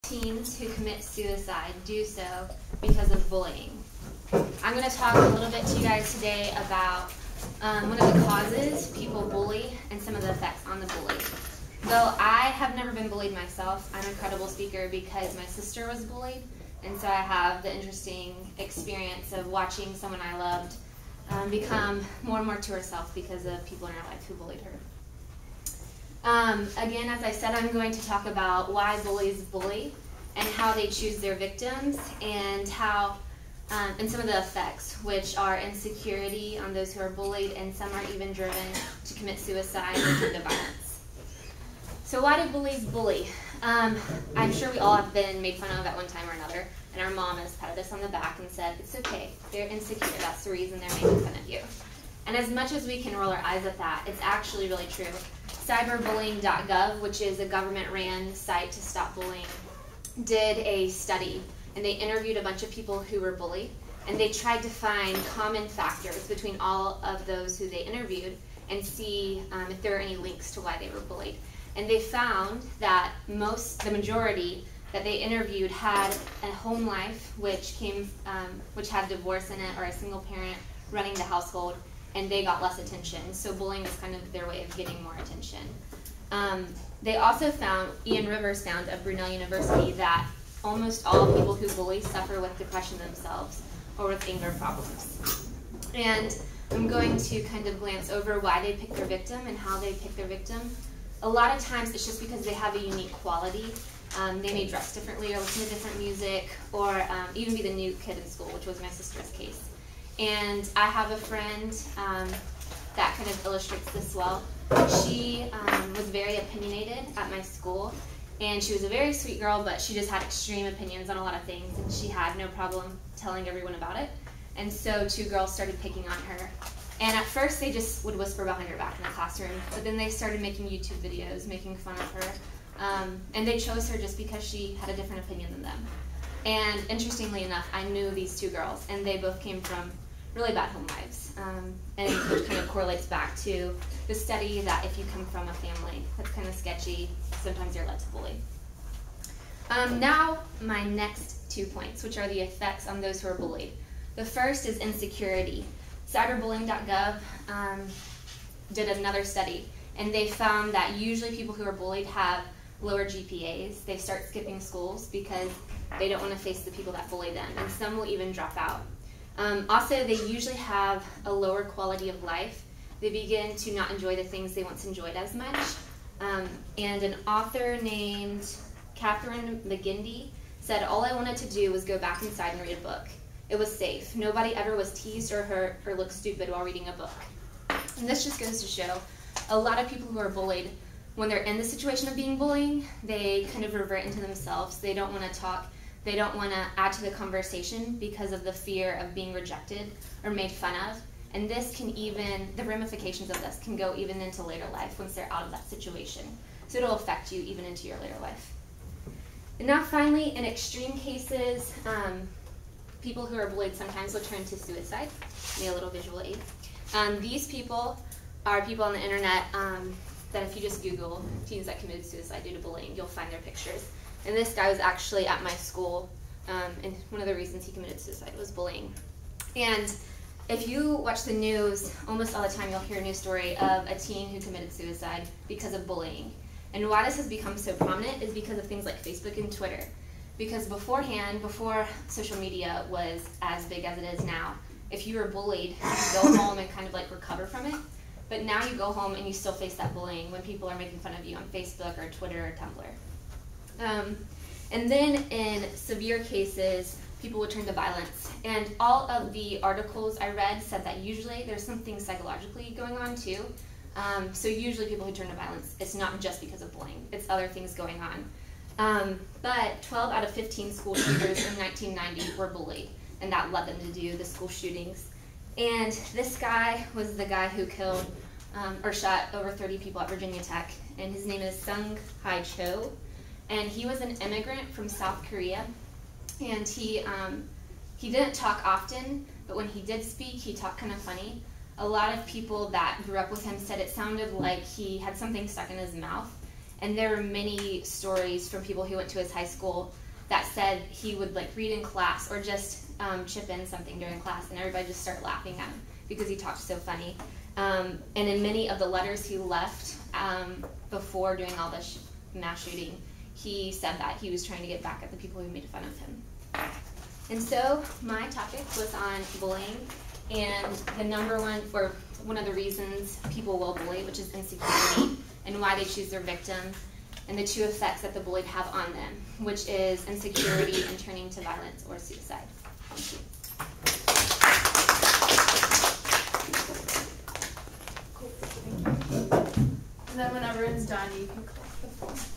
Teens who commit suicide do so because of bullying. I'm going to talk a little bit to you guys today about one of the causes people bully and some of the effects on the bully. Though I have never been bullied myself, I'm a credible speaker because my sister was bullied, and so I have the interesting experience of watching someone I loved become more and more to herself because of people in her life who bullied her. Again, as I said, I'm going to talk about why bullies bully and how they choose their victims and how, and some of the effects, which are insecurity on those who are bullied, and some are even driven to commit suicide or turn to violence. So why do bullies bully? I'm sure we all have been made fun of at one time or another, and our mom has patted us on the back and said, it's okay, they're insecure, that's the reason they're making fun of you. And as much as we can roll our eyes at that, it's actually really true. Cyberbullying.gov, which is a government-ran site to stop bullying, did a study, and they interviewed a bunch of people who were bullied, and they tried to find common factors between all of those who they interviewed and see if there were any links to why they were bullied. And they found that the majority that they interviewed had a home life which had divorce in it, or a single parent running the household, and they got less attention. So bullying is kind of their way of getting more attention. They also found, Ian Rivers found of Brunel University, that almost all people who bully suffer with depression themselves or with anger problems. And I'm going to kind of glance over why they pick their victim and how they pick their victim. A lot of times it's just because they have a unique quality. They may dress differently or listen to different music, or even be the new kid in school, which was my sister's case. And I have a friend that kind of illustrates this well. She was very opinionated at my school, and she was a very sweet girl, but she just had extreme opinions on a lot of things, and she had no problem telling everyone about it. And so two girls started picking on her. And at first they just would whisper behind her back in the classroom, but then they started making YouTube videos, making fun of her. And they chose her just because she had a different opinion than them. And interestingly enough, I knew these two girls, and they both came from really bad home lives, and which kind of correlates back to the study that if you come from a family that's kind of sketchy, sometimes you're led to bully. Now, my next 2 points, which are the effects on those who are bullied. The first is insecurity. Cyberbullying.gov did another study, and they found that usually people who are bullied have lower GPAs. They start skipping schools because they don't want to face the people that bully them, and some will even drop out. Also, they usually have a lower quality of life. They begin to not enjoy the things they once enjoyed as much. And an author named Catherine McGindy said, all I wanted to do was go back inside and read a book. It was safe. Nobody ever was teased or hurt or looked stupid while reading a book. And this just goes to show a lot of people who are bullied, when they're in the situation of being bullied, they kind of revert into themselves. They don't want to talk. They don't want to add to the conversation because of the fear of being rejected or made fun of. And this can even, the ramifications of this can go even into later life once they're out of that situation. So it'll affect you even into your later life. And now finally, in extreme cases, people who are bullied sometimes will turn to suicide. Need a little visual aid. These people are people on the internet that if you just Google teens that committed suicide due to bullying, you'll find their pictures. And this guy was actually at my school, and one of the reasons he committed suicide was bullying. And if you watch the news, almost all the time you'll hear a news story of a teen who committed suicide because of bullying. And why this has become so prominent is because of things like Facebook and Twitter. Because beforehand, before social media was as big as it is now, if you were bullied, you could go home and kind of like recover from it. But now you go home and you still face that bullying when people are making fun of you on Facebook or Twitter or Tumblr. And then in severe cases, people would turn to violence. And all of the articles I read said that usually there's something psychologically going on too. So usually people who turn to violence, it's not just because of bullying, it's other things going on. But 12 out of 15 school shooters in 1990 were bullied, and that led them to do the school shootings. And this guy was the guy who killed or shot over 30 people at Virginia Tech, and his name is Sung Hai Cho. And he was an immigrant from South Korea, and he didn't talk often, but when he did speak, he talked kind of funny. A lot of people that grew up with him said it sounded like he had something stuck in his mouth, And there were many stories from people who went to his high school that said he would like read in class or just chip in something during class, and everybody just start laughing at him because he talked so funny. And in many of the letters he left before doing all this mass shooting, he said that he was trying to get back at the people who made fun of him. And so my topic was on bullying, and the number one, or one of the reasons people will bully, which is insecurity, and why they choose their victim, and the two effects that the bullied have on them, which is insecurity and turning to violence or suicide. Thank you. And then when everyone's done, you can collect the form.